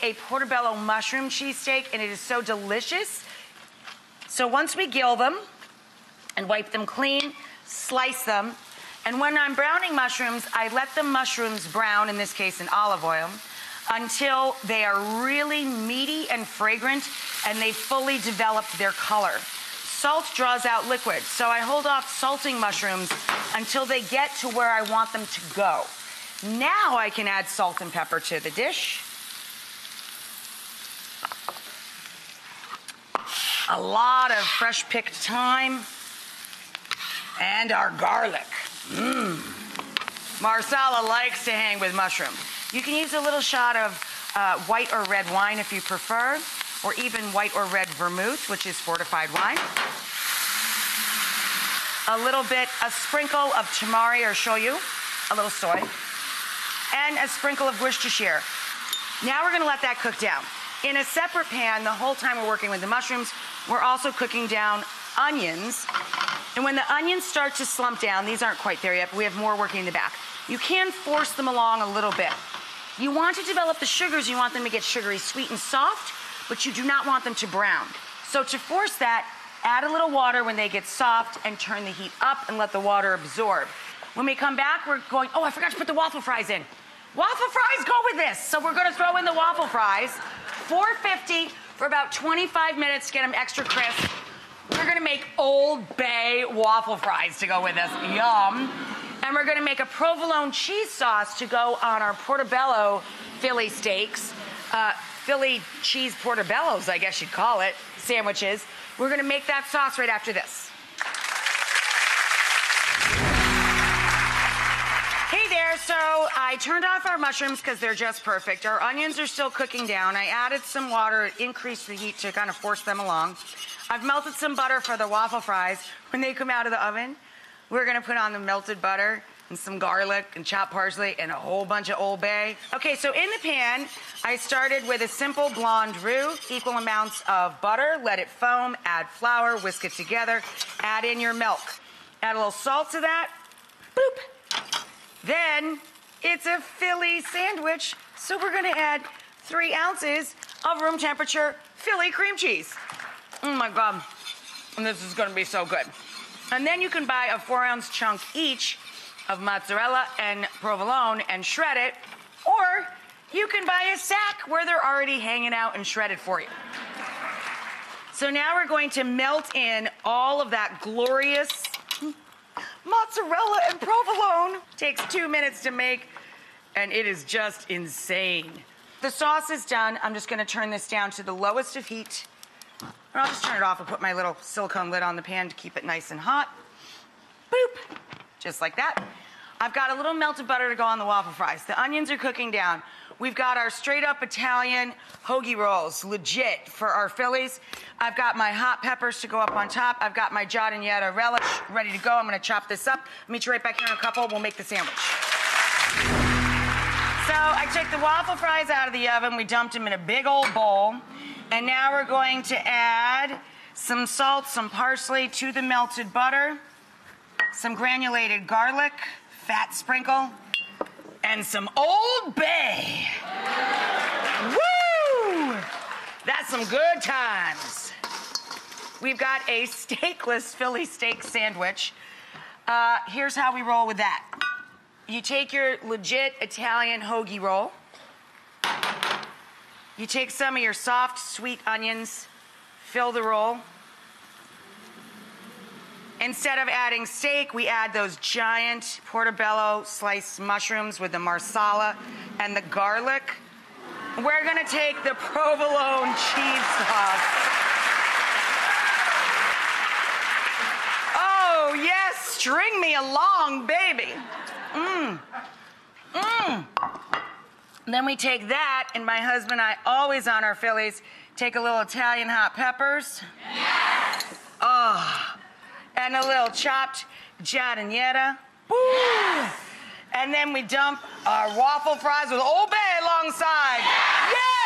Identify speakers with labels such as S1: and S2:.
S1: a portobello mushroom cheesesteak, and it is so delicious. So once we gill them and wipe them clean, slice them, and when I'm browning mushrooms, I let the mushrooms brown, in this case in olive oil, until they are really meaty and fragrant and they fully developed their color. Salt draws out liquid, so I hold off salting mushrooms until they get to where I want them to go. Now I can add salt and pepper to the dish. A lot of fresh picked thyme and our garlic. Marsala likes to hang with mushroom. You can use a little shot of white or red wine if you prefer, or even white or red vermouth, which is fortified wine. A sprinkle of tamari or shoyu, a little soy, and a sprinkle of Worcestershire. Now we're gonna let that cook down. In a separate pan, the whole time we're working with the mushrooms, we're also cooking down onions. And when the onions start to slump down, these aren't quite there yet, but we have more working in the back. You can force them along a little bit. You want to develop the sugars, you want them to get sugary sweet and soft, but you do not want them to brown. So to force that, add a little water when they get soft and turn the heat up and let the water absorb. When we come back, we're going, oh, I forgot to put the waffle fries in. Waffle fries go with this. So we're gonna throw in the waffle fries, 450 for about 25 minutes to get them extra crisp. We're gonna make Old Bay waffle fries to go with this, yum. And we're gonna make a provolone cheese sauce to go on our Portobello Philly steaks. Philly cheese portobellos, I guess you'd call it, sandwiches. We're gonna make that sauce right after this. Hey there, so I turned off our mushrooms because they're just perfect. Our onions are still cooking down. I added some water, increased the heat to kind of force them along. I've melted some butter for the waffle fries. When they come out of the oven, we're gonna put on the melted butter and some garlic and chopped parsley and a whole bunch of Old Bay. Okay, so in the pan, I started with a simple blonde roux, equal amounts of butter, let it foam, add flour, whisk it together, add in your milk. Add a little salt to that, boop. Then it's a Philly sandwich, so we're gonna add 3 ounces of room temperature Philly cream cheese. Oh my God, and this is gonna be so good. And then you can buy a 4-ounce chunk each of mozzarella and provolone and shred it, or you can buy a sack where they're already hanging out and shredded for you. So now we're going to melt in all of that glorious mozzarella and provolone. Takes 2 minutes to make, and it is just insane. The sauce is done. I'm just gonna turn this down to the lowest of heat. And I'll just turn it off and put my little silicone lid on the pan to keep it nice and hot. Boop, just like that. I've got a little melted butter to go on the waffle fries. The onions are cooking down. We've got our straight up Italian hoagie rolls, legit, for our Phillies. I've got my hot peppers to go up on top. I've got my giardiniera relish ready to go. I'm gonna chop this up. I'll meet you right back here in a couple. We'll make the sandwich. So I took the waffle fries out of the oven. We dumped them in a big old bowl. And now we're going to add some salt, some parsley to the melted butter, some granulated garlic, fat sprinkle, and some Old Bay. Woo! That's some good times. We've got a steakless Philly steak sandwich. Here's how we roll with that. You take your legit Italian hoagie roll. You take some of your soft, sweet onions, fill the roll. Instead of adding steak, we add those giant Portobello sliced mushrooms with the marsala and the garlic. We're gonna take the provolone cheese sauce. Oh yes, string me along, baby. Then we take that, and my husband and I, always on our Phillies, take a little Italian hot peppers. Yes! Oh, and a little chopped giardiniera. Woo! And then we dump our waffle fries with Old Bay alongside. Yes!